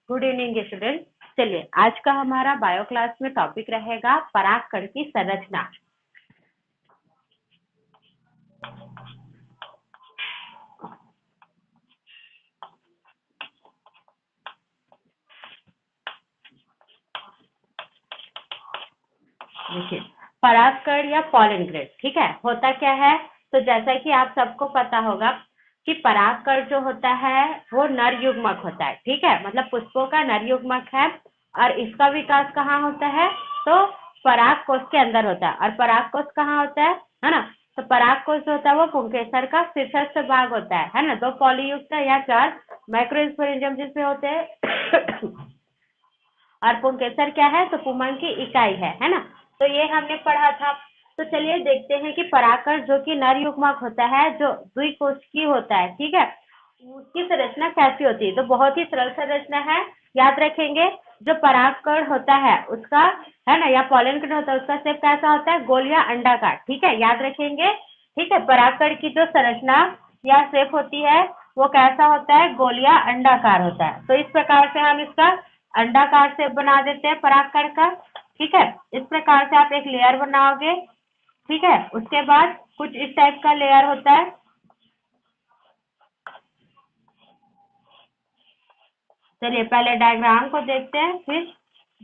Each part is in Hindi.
Good evening student. चलिए, आज का हमारा बायो क्लास में टॉपिक रहेगा परागकण की संरचना। देखिए, परागकण या पॉलन ग्रेड, ठीक है, होता क्या है? तो जैसा कि आप सबको पता होगा कि परागकण जो होता है वो नर युग्मक होता है, ठीक है, मतलब पुष्पों का नर युग्मक है। और इसका विकास कहाँ होता है? तो पराग कोश के अंदर होता है। और पराग कोश कहाँ होता है ना? तो पराग कोश जो होता है वो पुंकेसर का शीर्षस्थ भाग होता है ना। 2 पॉलीयुक्त या 4 माइक्रोस्पोरेंजियम जिसमें होते हैं। और पुंकेसर क्या है? तो पुमंग की इकाई है ना। तो ये हमने पढ़ा था। तो चलिए देखते हैं कि परागकण जो कि नर युग्मक होता है, जो द्विकोशिकीय होता है, ठीक है, उसकी संरचना कैसी होती है? तो बहुत ही सरल संरचना है। याद रखेंगे, जो परागकण होता है उसका, है ना, या पॉलन ग्रेड होता है उसका शेप कैसा होता है? गोल या अंडाकार, ठीक है, याद रखेंगे। ठीक है, परागकण की जो संरचना या शेप होती है वो कैसा होता है? गोल या अंडाकार होता है। तो इस प्रकार से हम इसका अंडाकार शेप बना देते हैं परागकण का। ठीक है, इस प्रकार से आप एक लेयर बनाओगे। ठीक है, उसके बाद कुछ इस टाइप का लेयर होता है। चलिए पहले डायग्राम को देखते हैं, फिर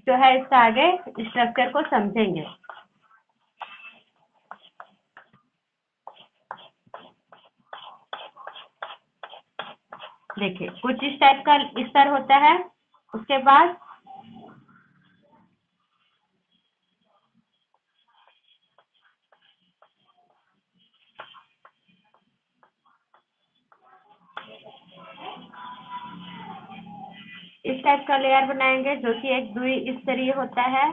जो है इसका आगे स्ट्रक्चर को समझेंगे। देखिए, कुछ इस टाइप का स्तर होता है। उसके बाद इस टाइप का लेयर बनाएंगे जो कि एक द्विस्तरीय होता है।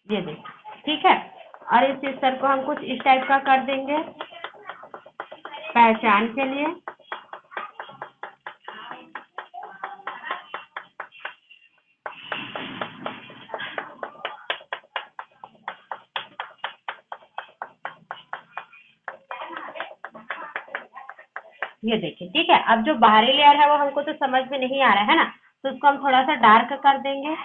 ये देखिए, ठीक है। और इस स्तर को हम कुछ इस टाइप का कर देंगे पहचान के लिए। ये देखिए, ठीक है। अब जो बाहरी लेयर है वो हमको तो समझ में नहीं आ रहा है ना, तो उसको हम थोड़ा सा डार्क कर देंगे।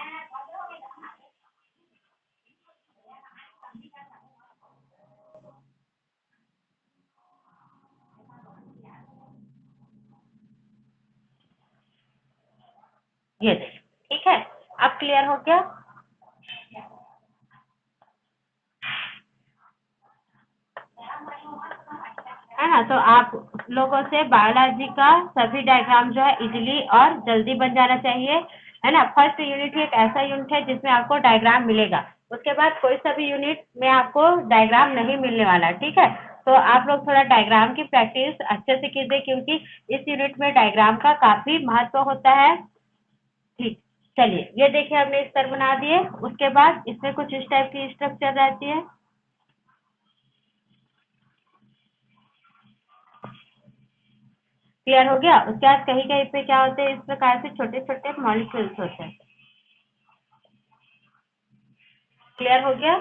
ये देखिए, ठीक है। अब क्लियर हो गया है ना? तो आप लोगों से बायोलॉजी का सभी डायग्राम जो है इजीली और जल्दी बन जाना चाहिए, है ना। फर्स्ट यूनिट एक ऐसा यूनिट है जिसमें आपको डायग्राम मिलेगा। उसके बाद कोई सा भी यूनिट में आपको डायग्राम नहीं मिलने वाला, ठीक है। तो आप लोग थोड़ा डायग्राम की प्रैक्टिस अच्छे से कीजिए, क्योंकि इस यूनिट में डायग्राम का काफी महत्व होता है। ठीक, चलिए ये देखिए हमने स्तर बना दिए। उसके बाद इसमें कुछ इस टाइप की स्ट्रक्चर रहती है। क्लियर हो गया? उसके बाद कहीं कहीं पे क्या होते हैं, इस प्रकार से छोटे छोटे मॉलिक्यूल्स होते हैं। क्लियर हो गया?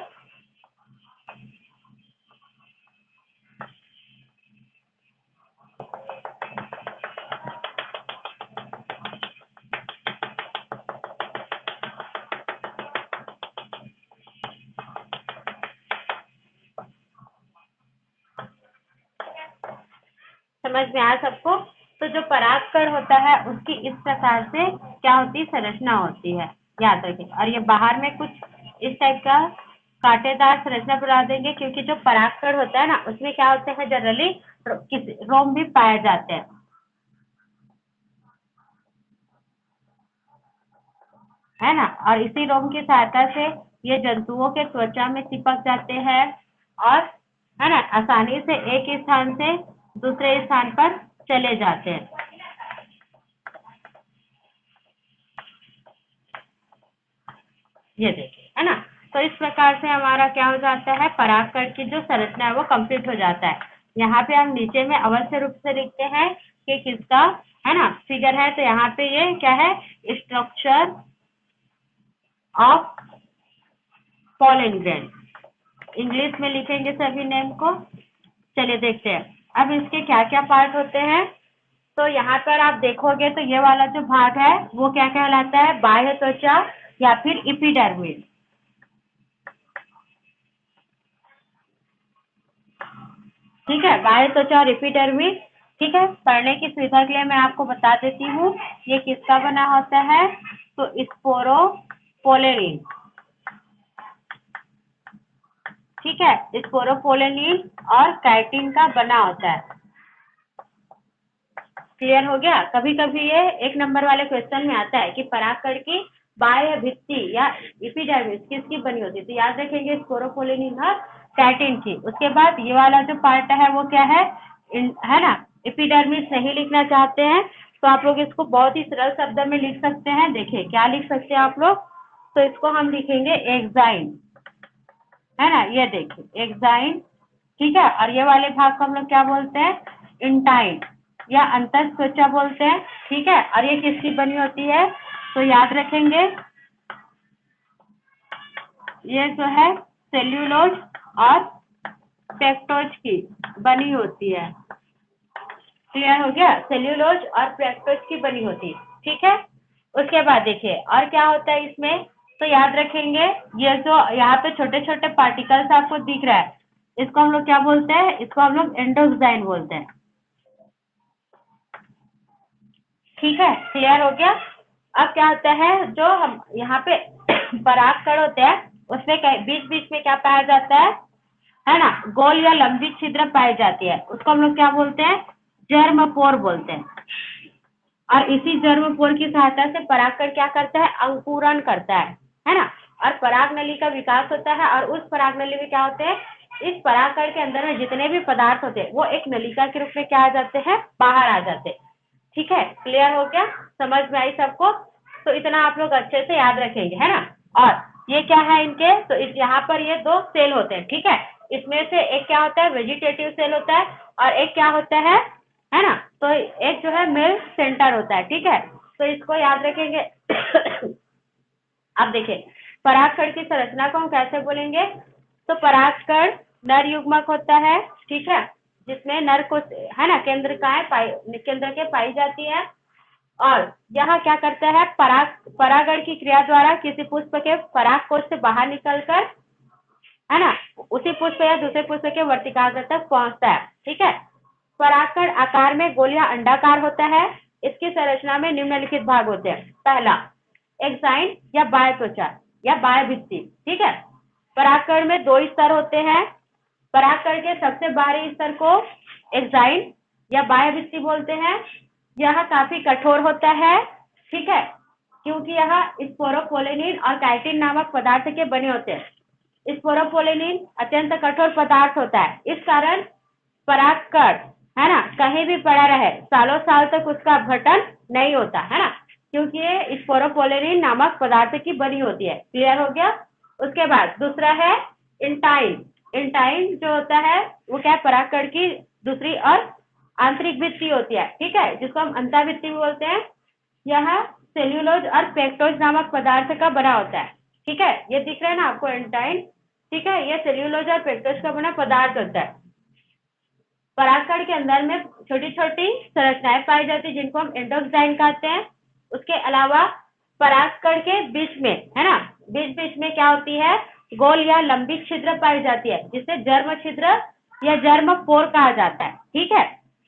समझ में आया सबको? तो जो परागकण होता है उसकी इस प्रकार से क्या होती है, संरचना होती है। याद रखें। और ये बाहर में कुछ इस टाइप का कांटेदार संरचना बना देंगे, क्योंकि जो परागकण होता है ना उसमें क्या होते हैं, जनरली रोम भी पाए जाते हैं, है ना। और इसी रोम की सहायता से ये जंतुओं के त्वचा में चिपक जाते हैं और, है ना, आसानी से एक स्थान से दूसरे स्थान पर चले जाते हैं। ये देखिए, है ना। तो इस प्रकार से हमारा क्या हो जाता है, परागकण की जो संरचना है वो कंप्लीट हो जाता है। यहाँ पे हम नीचे में अवश्य रूप से लिखते हैं कि किसका, है ना, फिगर है। तो यहाँ पे ये क्या है, structure of pollen grain. English में लिखेंगे सभी नेम को। चलिए देखते हैं अब इसके क्या क्या पार्ट होते हैं। तो यहाँ पर आप देखोगे तो ये वाला जो भाग है वो क्या कहलाता है, बाह्य त्वचा या फिर एपिडर्मिस। ठीक है, बाह्य त्वचा और एपिडर्मिस। ठीक है, पढ़ने की सुविधा के लिए मैं आपको बता देती हूँ ये किसका बना होता है। तो स्पोरोपोलेनिन। ठीक है, स्पोरोपोलेनिन और काइटिन का बना होता है। क्लियर हो गया। कभी कभी ये 1 नंबर वाले क्वेश्चन में आता है कि परागकण की बाह्य भित्ति या एपिडर्मिस किसकी बनी होती है, तो याद रखेंगे स्पोरोपोलेनिन और काइटिन की। उसके बाद ये वाला जो पार्ट है वो क्या है ना, एपिडर्मिस नहीं लिखना चाहते हैं तो आप लोग इसको बहुत ही सरल शब्द में लिख सकते हैं। देखिए क्या लिख सकते हैं आप लोग, तो इसको हम लिखेंगे एक्साइन, है ना, ये देखिए एक्साइन। ठीक है, और ये वाले भाग को हम लोग क्या बोलते हैं, इंटाइन या अंतः त्वचा बोलते हैं। ठीक है, और ये किसकी बनी होती है, तो याद रखेंगे ये जो है सेल्यूलोज और पेक्टोज की बनी होती है। क्लियर हो गया, सेल्यूलोज और पेक्टोज की बनी होती है। ठीक है, उसके बाद देखिए और क्या होता है इसमें, तो याद रखेंगे ये जो यहाँ पे छोटे छोटे पार्टिकल्स आपको दिख रहा है इसको हम लोग क्या बोलते हैं, इसको हम लोग एंडोक्साइन बोलते हैं। ठीक है, क्लियर हो गया। अब क्या होता है जो हम यहाँ पे परागकण होते हैं उसमें बीच बीच में क्या पाया जाता है ना, गोल या लंबी छिद्र पाई जाती है, उसको हम लोग क्या बोलते हैं, जर्मपोर बोलते हैं। और इसी जर्मपोर की सहायता से परागकण क्या करता है, अंकुरन करता है ना, और पराग नली का विकास होता है। और उस पराग नली में क्या होते हैं, इस परागकण के अंदर में जितने भी पदार्थ होते हैं वो एक नलिका के रूप में क्या आ जाते हैं, बाहर आ जाते हैं। ठीक है, क्लियर हो गया, समझ में आई सबको। तो इतना आप लोग अच्छे से याद रखेंगे, है ना। और ये क्या है इनके, तो इस यहाँ पर ये 2 सेल होते हैं। ठीक है, इसमें से एक क्या होता है, वेजिटेटिव सेल होता है और एक क्या होता है ना, तो एक जो है मेल सेंटर होता है। ठीक है, तो इसको याद रखेंगे। अब देखिए परागकण की संरचना को हम कैसे बोलेंगे, तो परागकण नर युग्मक होता है। ठीक है, जिसमें नर को है ना केंद्र के पाई जाती है। और यह क्या करता है, परागण की क्रिया द्वारा किसी पुष्प के पराग कोश से बाहर निकलकर, है ना, उसी पुष्प या दूसरे पुष्प के वर्तिकाग्र तक पहुंचता है। ठीक है, परागकण आकार में गोल या अंडाकार होता है। इसकी संरचना में निम्नलिखित भाग होते हैं। पहला, एक्साइन या बाह्य त्वचा या बाह्य भित्ति। ठीक है, परागकण में 2 स्तर होते हैं। परागकण के सबसे बाहरी स्तर को एक्साइन या बाह्य भित्ति बोलते हैं। यह काफी कठोर होता है। ठीक है, क्योंकि यह स्पोरोपोलेनिन और काइटिन नामक पदार्थ के बने होते हैं। स्पोरोपोलेनिन अत्यंत कठोर पदार्थ होता है, इस कारण परागकण, है ना, कहीं भी पड़ा रहे सालों साल तक उसका अपघटन नहीं होता, है ना, क्योंकि ये स्पोरोपोलेनिन नामक पदार्थ की बनी होती है। क्लियर हो गया। उसके बाद दूसरा है इंटाइन। इंटाइन जो होता है वो क्या है, परागकण की दूसरी और आंतरिक भित्ति होती है। ठीक है, जिसको हम अंतःभित्ति भी बोलते हैं। यह सेल्यूलोज और पेक्टोज नामक पदार्थ का बना होता है। ठीक है, ये दिख रहा है ना आपको एंटाइन। ठीक है, ये सेल्यूलोज और पेक्टोज का बना पदार्थ होता है। परागकण के अंदर में छोटी छोटी संरचनाएं पाई जाती है जिनको हम एंडोक्साइन कहते हैं। उसके अलावा परागकण के बीच में, है ना, बीच बीच में क्या होती है, गोल या लंबी छिद्र पाई जाती है जिसे जर्म छिद्र या जर्म पोर कहा जाता है। ठीक है,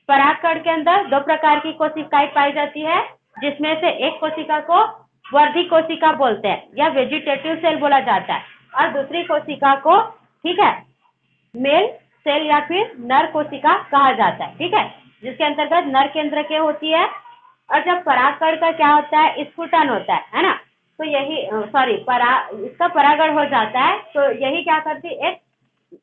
परागकण के अंदर 2 प्रकार की कोशिकाएं पाई जाती है, जिसमें से एक कोशिका को वर्धी कोशिका बोलते हैं या वेजिटेटिव सेल बोला जाता है, और दूसरी कोशिका को, ठीक है, मेल सेल या फिर नर कोशिका कहा जाता है। ठीक है, जिसके अंतर्गत नर केंद्र के होती है। और जब परागकण का क्या होता है, स्फुटन होता है ना, तो यही इसका परागण हो जाता है, तो यही क्या करती है, एक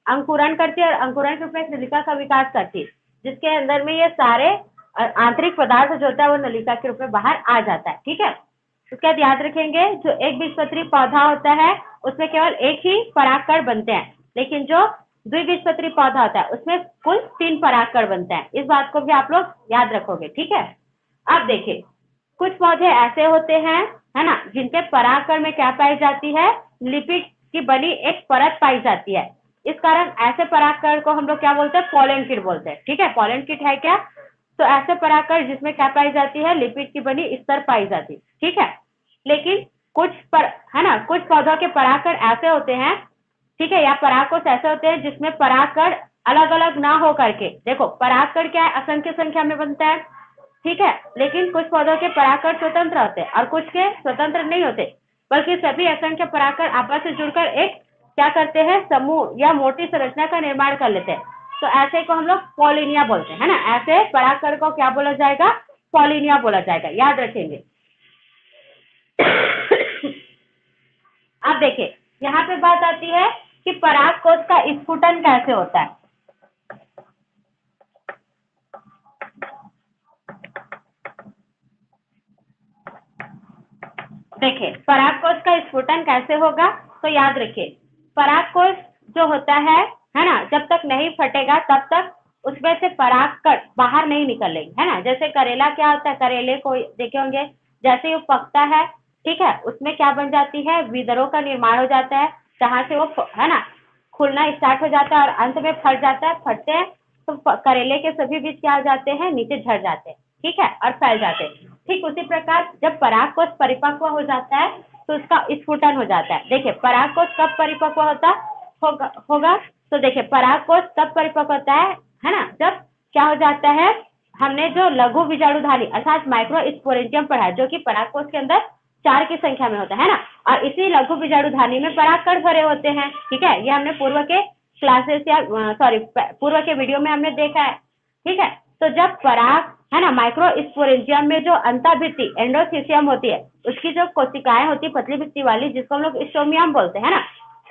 अंकुरन करती है और अंकुरन के रूप में एक नलिका का विकास करती है, जिसके अंदर में ये सारे आंतरिक पदार्थ जो होता है वो नलिका के रूप में बाहर आ जाता है। ठीक है, उसके बाद याद रखेंगे जो एक बीजपत्री पौधा होता है उसमें केवल एक ही परागकण बनते हैं, लेकिन जो द्विबीजपत्री पौधा होता है उसमें कुल 3 परागकण बनते हैं। इस बात को भी आप लोग याद रखोगे। ठीक है, अब देखिए कुछ पौधे ऐसे होते हैं, है ना, जिनके परागकण में क्या पाई जाती है, लिपिड की बनी एक परत पाई जाती है। इस कारण ऐसे परागकण को हम लोग क्या बोलते हैं, पॉलन किट बोलते हैं। ठीक है, पॉलन किट है क्या, तो ऐसे परागकण जिसमें क्या पाई जाती है, लिपिड की बनी स्तर पाई जाती है। ठीक है, लेकिन कुछ है ना, कुछ पौधों के परागकण ऐसे होते हैं, ठीक है, या परागकोश ऐसे होते हैं जिसमें परागकण अलग अलग ना हो करके, देखो परागकण क्या है, असंख्य संख्या में बनता है। ठीक है, लेकिन कुछ पौधों के परागकण स्वतंत्र होते हैं और कुछ के स्वतंत्र नहीं होते, बल्कि सभी असंख्य परागकण आपस से जुड़कर एक क्या करते हैं, समूह या मोटी संरचना का निर्माण कर लेते हैं। तो ऐसे को हम लोग पॉलिनिया बोलते हैं, है ना। ऐसे परागकण को क्या बोला जाएगा, पॉलिनिया बोला जाएगा, याद रखेंगे। अब देखिए, यहाँ पे बात आती है कि परागकोश का स्फुटन कैसे होता है। देखिए, परागकोश का स्फुटन कैसे होगा, तो याद रखिए, परागकोश जो होता है ना, जब तक नहीं फटेगा तब तक उसमें से परागकण बाहर नहीं निकलेंगे, है ना। जैसे करेला क्या होता है, करेले को देखे होंगे, जैसे वो पकता है, ठीक है, उसमें क्या बन जाती है, विदरों का निर्माण हो जाता है, जहां से वो है ना खुलना स्टार्ट हो जाता है और अंत में फट जाता है। फटते हैं तो करेले के सभी बीज क्या हो जाते हैं, नीचे झड़ जाते हैं, ठीक है, और फैल जाते हैं। ठीक उसी प्रकार जब परागकोश परिपक्व हो जाता है तो उसका स्फुटन हो जाता है। देखिए, परागकोश कब परिपक्व होगा, तो देखिए परागकोश तब परिपक्व होता है ना, जब क्या हो जाता है, हमने जो लघु बीजाणुधानी अर्थात माइक्रोस्पोरेंजियम पढ़ा है, जो कि परागकोश के अंदर 4 की संख्या में होता है ना, और इसी लघु बीजाणुधानी में परागकण भरे होते हैं। ठीक है, ये हमने पूर्व के क्लासेस या पूर्व के वीडियो में हमने देखा है। ठीक है, तो जब पराग है ना माइक्रोस्पोरेंजियम में जो अंतःभित्ति एंडोथीसियम होती है, उसकी जो कोशिकाएं होती है पतली भित्ति वाली, जिसको हम लोग स्टोमियम बोलते हैं ना,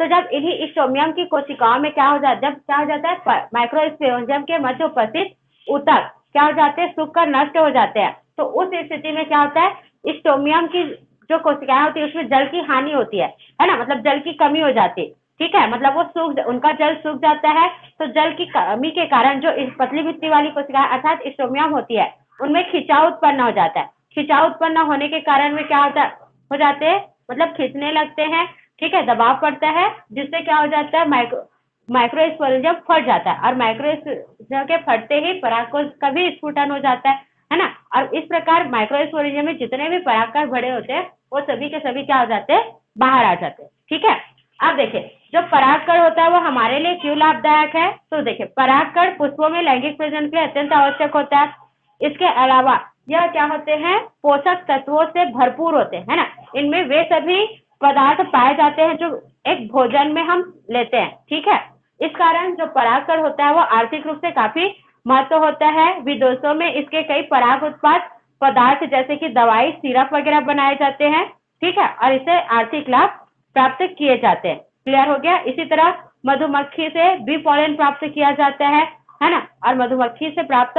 तो जब इन्हीं स्टोमियम की कोशिकाओं में क्या हो जाता है, जब क्या हो जाता है, माइक्रोस्पोरेंजियम के मध्य उपस्थित ऊतक क्या हो जाते हैं, सूख कर नष्ट हो जाते हैं। तो उस स्थिति में क्या होता है, स्टोमियम की जो कोशिकाएं होती है उसमें जल की हानि होती है ना, मतलब जल की कमी हो जाती है। ठीक है, मतलब वो उनका जल सूख जाता है। तो जल की कमी के कारण जो इस पतली भित्ति वाली कोशिकाएं अर्थात स्टोमियम होती है, उनमें खिंचाव उत्पन्न हो जाता है। खिंचाव उत्पन्न होने के कारण में क्या हो जाते हैं, मतलब खींचने लगते हैं। ठीक है, दबाव पड़ता है, जिससे क्या हो जाता है, माइक्रोस्पोरेंजियम फट जाता है, और माइक्रोस्पोरेंजियम के फटते ही परागकोश का भी स्फुटन हो जाता है ना। और इस प्रकार माइक्रोस्पोरेंजियम में जितने भी परागकण भरे होते हैं वो सभी के सभी क्या हो जाते हैं, बाहर आ जाते हैं। ठीक है, अब देखिए, जो परागकण होता है वो हमारे लिए क्यों लाभदायक है, तो देखिए परागकण पुष्पों में लैंगिक प्रजनन के लिए अत्यंत आवश्यक होता है। इसके अलावा यह क्या होते हैं, पोषक तत्वों से भरपूर होते हैं, है ना। इनमें वे सभी पदार्थ पाए जाते हैं जो एक भोजन में हम लेते हैं। ठीक है, इस कारण जो परागकण होता है वो आर्थिक रूप से काफी महत्व होता है। विदेशों में इसके कई पराग उत्पाद पदार्थ जैसे कि दवाई, सिरप वगैरह बनाए जाते हैं। ठीक है, और इससे आर्थिक लाभ प्राप्त किए जाते हैं। क्लियर हो गया। इसी तरह मधुमक्खी से भी पॉलन प्राप्त किया जाता है ना, और मधुमक्खी से प्राप्त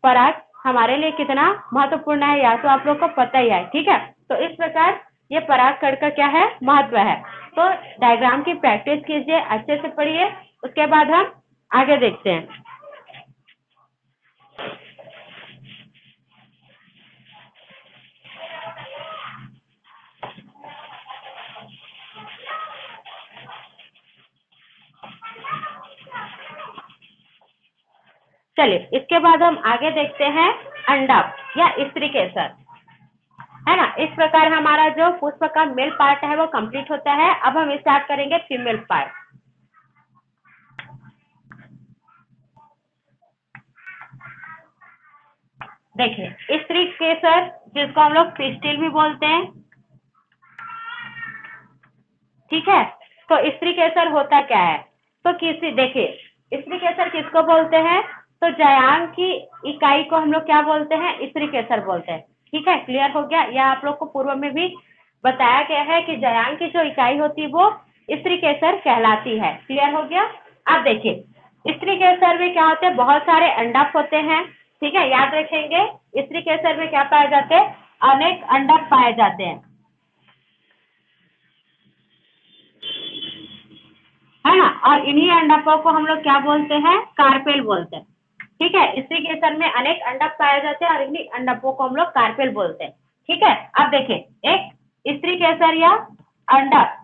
पराग हमारे लिए कितना महत्वपूर्ण है या तो आप लोग को पता ही है। ठीक है, तो इस प्रकार ये परागकण का क्या है, महत्व है। तो डायग्राम की प्रैक्टिस कीजिए, अच्छे से पढ़िए, उसके बाद हम आगे देखते हैं। चलिए, इसके बाद हम आगे देखते हैं अंडक या स्त्री केसर, है ना। इस प्रकार हमारा जो पुष्प का मेल पार्ट है वो कंप्लीट होता है। अब हम स्टार्ट करेंगे फीमेल पार्ट। देखिए, स्त्री केसर जिसको हम लोग पिस्टिल भी बोलते हैं, ठीक है। तो स्त्री केसर होता क्या है, तो देखिए स्त्री केसर किसको बोलते हैं, तो जयांग की इकाई को हम लोग क्या बोलते हैं, स्त्री केसर बोलते हैं। ठीक है, क्लियर हो गया। या आप लोग को पूर्व में भी बताया गया है कि जयांग की जो इकाई होती है वो स्त्री केसर कहलाती है। क्लियर हो गया। अब देखिए, स्त्री केसर में क्या होते हैं, बहुत सारे अंडक होते हैं। ठीक है, याद रखेंगे, स्त्री केसर में क्या पाए जाते हैं, अनेक अंडक पाए जाते हैं, है ना। और इन्हीं अंडकों को हम लोग क्या बोलते हैं, कार्पेल बोलते हैं। ठीक है, स्त्री केसर में अनेक अंडक पाए जाते हैं और इन्हीं अंडकों को हम लोग कार्पेल बोलते हैं। ठीक है, अब देखिए, एक स्त्री केसर या अंडक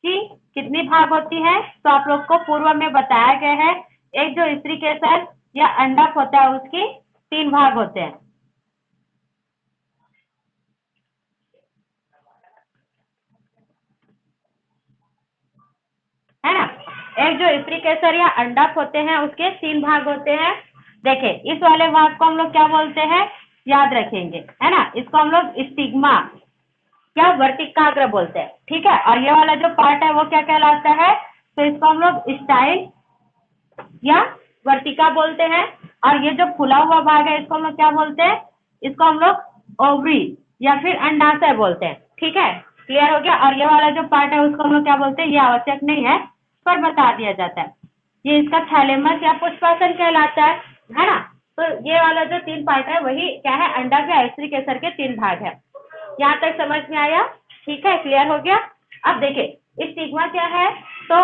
की कितनी भाग होती है? तो आप लोग को पूर्व में बताया गया है, एक जो स्त्री केसर या अंडक होता है उसकी 3 भाग होते हैं, है ना। एक जो स्त्री केसर या अंडक होते हैं उसके 3 भाग होते हैं। देखिए इस वाले भाग को हम लोग क्या बोलते हैं, याद रखेंगे, है ना। इसको हम लोग स्टिग्मा या वर्तिकाग्र बोलते हैं, ठीक है। और ये वाला जो पार्ट है वो क्या कहलाता है, तो इसको हम लोग स्टाइल या वर्तिका बोलते हैं। और ये जो फूला हुआ भाग है इसको हम लोग क्या बोलते हैं, इसको हम लोग ओवरी या फिर अंडाशय बोलते हैं, ठीक है। क्लियर हो गया। और ये वाला जो पार्ट है उसको हम लोग क्या बोलते हैं, ये आवश्यक नहीं है पर बता दिया जाता है, ये इसका थैलेमस या पुष्पासन कहलाता है ना। तो ये वाला जो 3 पार्ट है वही क्या है, अंडक या स्त्री केसर के 3 भाग है। यहाँ तक समझ में आया? ठीक है, क्लियर हो गया। अब देखिए स्टिग्मा क्या है, तो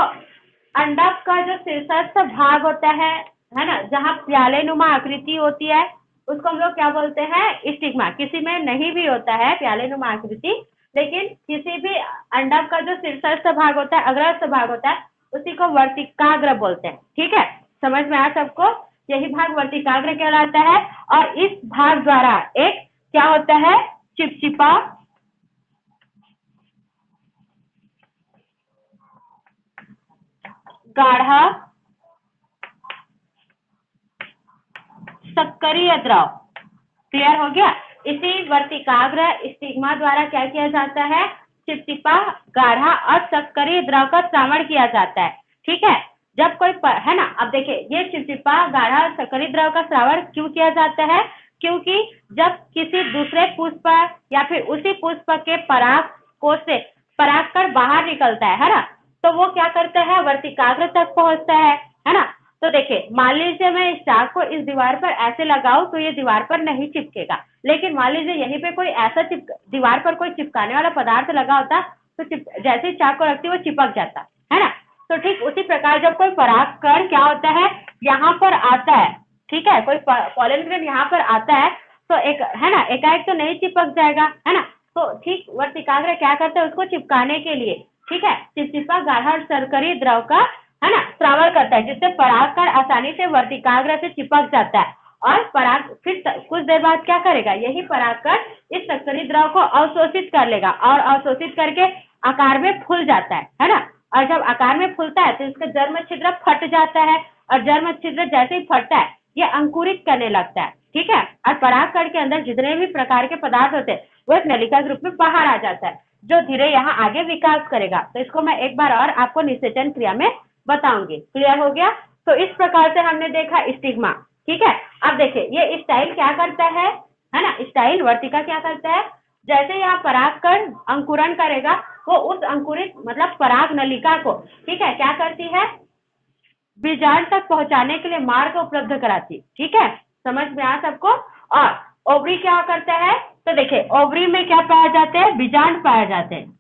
अंडक का जो शीर्षस्थ भाग होता है ना, जहाँ प्याले नुमा आकृति होती है उसको हम लोग क्या बोलते हैं, स्टिग्मा। किसी में नहीं भी होता है प्याले नुमा आकृति, लेकिन किसी भी अंडक का जो शीर्षस्थ भाग होता है, अग्रस्थ भाग होता है, उसी को वर्तिकाग्र बोलते हैं, ठीक है। समझ में आया सबको? यही भाग वर्तिकाग्र कहलाता है। और इस भाग द्वारा एक क्या होता है, चिपचिपा गाढ़ा सक्रिय द्रव, क्लियर हो गया। इसी वर्तिकाग्र स्टिग्मा द्वारा क्या किया जाता है, चिपचिपा गाढ़ा और सक्रिय द्रव का श्रावण किया जाता है, ठीक है। जब कोई है ना, अब देखिए ये चिपचिपा गाढ़ा सक्रिय द्रव का श्रावण क्यों किया जाता है, क्योंकि जब किसी दूसरे पुष्प या फिर उसी पुष्प के पराग कोश से परागकण बाहर निकलता है ना, तो वो क्या करता है, वर्तिकाग्र तक पहुंचता है ना। तो देखिए मान लीजिए मैं इस चाक को इस दीवार पर ऐसे लगाऊं तो ये दीवार पर नहीं चिपकेगा, लेकिन मान लीजिए यहीं पे कोई ऐसा दीवार पर कोई चिपकाने वाला पदार्थ लगा होता तो जैसे ही चाक को रखती वो चिपक जाता है ना। तो ठीक उसी प्रकार जब कोई परागकण क्या होता है, यहाँ पर आता है, ठीक है, कोई पॉलन ग्रेन यहाँ पर आता है तो एक है ना, एकाएक तो नहीं चिपक जाएगा, है ना। तो ठीक वर्तिकाग्र क्या करता है, उसको चिपकाने के लिए, ठीक है, चिपचिपा गाढ़ा और सरकरी द्रव का है ना श्रावण करता है, जिससे परागकण आसानी से वर्तिकाग्र से चिपक जाता है। और पराग फिर कुछ देर बाद क्या करेगा, यही परागकण इस सक्रिय द्रव को अवशोषित कर लेगा और अवशोषित करके आकार में फूल जाता है ना। और जब आकार में फूलता है तो इसका जर्म छिद्र फट जाता है, और जर्म छिद्र जैसे ही फटता है ये अंकुरित करने लगता है, ठीक है। और परागकण के अंदर जितने भी प्रकार के पदार्थ होते हैं वो एक नलिका के रूप में बाहर आ जाता है, जो धीरे यहाँ आगे विकास करेगा। तो इसको मैं एक बार और आपको निषेचन क्रिया में बताऊंगी, क्लियर हो गया। तो इस प्रकार से हमने देखा स्टिग्मा, ठीक है। अब देखिए ये स्टाइल क्या करता है ना, स्टाइल वर्तिका क्या करता है, जैसे यहाँ परागकण अंकुरन करेगा वो उस अंकुरित मतलब पराग नलिका को, ठीक है, क्या करती है, बीजांड तक पहुंचाने के लिए मार्ग उपलब्ध कराती, ठीक है। समझ में आ सबको? और ओवरी क्या करता है, तो देखिए ओवरी में क्या पाया जाते हैं, बीजांड पाए जाते हैं।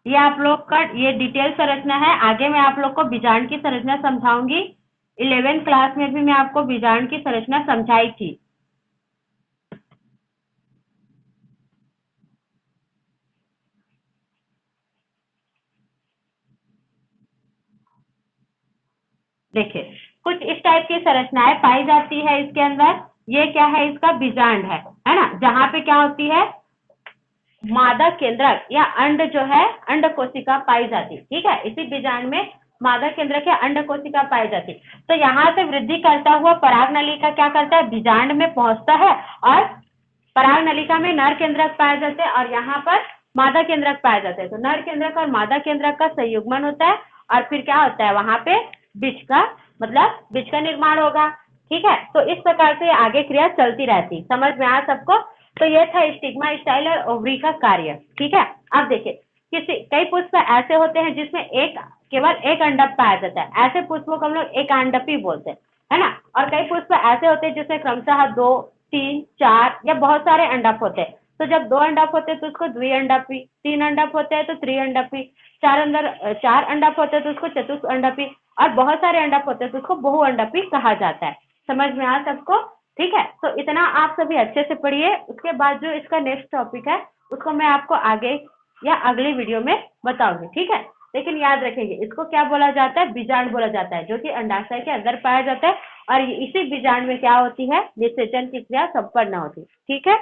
ये आप लोग का ये डिटेल संरचना है, आगे मैं आप लोग को बीजांड की संरचना समझाऊंगी। 11th क्लास में भी मैं आपको बीजांड की संरचना समझाई थी। देखिए कुछ इस टाइप की संरचनाएं पाई जाती है इसके अंदर। ये क्या है, इसका बीजांड है ना, जहां पे क्या होती है, मादा केंद्रक या अंड जो है अंड कोशिका पाई जाती, ठीक है। इसी बीजांड में मादा केंद्रक या अंड कोशिका पाई जाती। तो यहाँ से वृद्धि करता हुआ पराग नलिका क्या करता है, बीजांड में पहुंचता है, और पराग नलिका में नर केंद्रक पाए जाते हैं और यहाँ पर मादा केंद्रक पाए जाते हैं। तो नर केंद्रक और मादा केंद्रक का संयुग्मन होता है और फिर क्या होता है, वहां पे बीज का मतलब बीज का निर्माण होगा, ठीक है। तो इस प्रकार से आगे क्रिया चलती रहती। समझ में आया सबको? तो ये था स्टिग्मा, स्टाइल और ओवरी का कार्य, ठीक है। अब देखिए कई पुष्प ऐसे होते हैं जिसमें केवल एक अंडक पाया जाता है, ऐसे पुष्पों को हम लोग एकांडपी बोलते हैं, है ना। और कई पुष्प ऐसे होते हैं जिसमें क्रमशः 2, 3, 4 या बहुत सारे अंडक होते हैं। तो जब 2 अंडक होते हैं तो उसको द्विअंडपी, 3 अंडक होते हैं तो त्रिअंडपी, 4 अंडक होते हैं तो उसको चतुष्अंडपी, और बहुत सारे अंडक होते हैं तो उसको बहुअंडपी कहा जाता है। समझ में आया सबको? ठीक है, तो इतना आप सभी अच्छे से पढ़िए। उसके बाद जो इसका नेक्स्ट टॉपिक है उसको मैं आपको आगे या अगली वीडियो में बताऊंगी, ठीक है। लेकिन याद रखेंगे, इसको क्या बोला जाता है, बीजांड बोला जाता है, जो कि अंडाशय के अंदर पाया जाता है और इसी बीजांड में क्या होती है, निषेचन की क्रिया संपन्न होती है, ठीक है।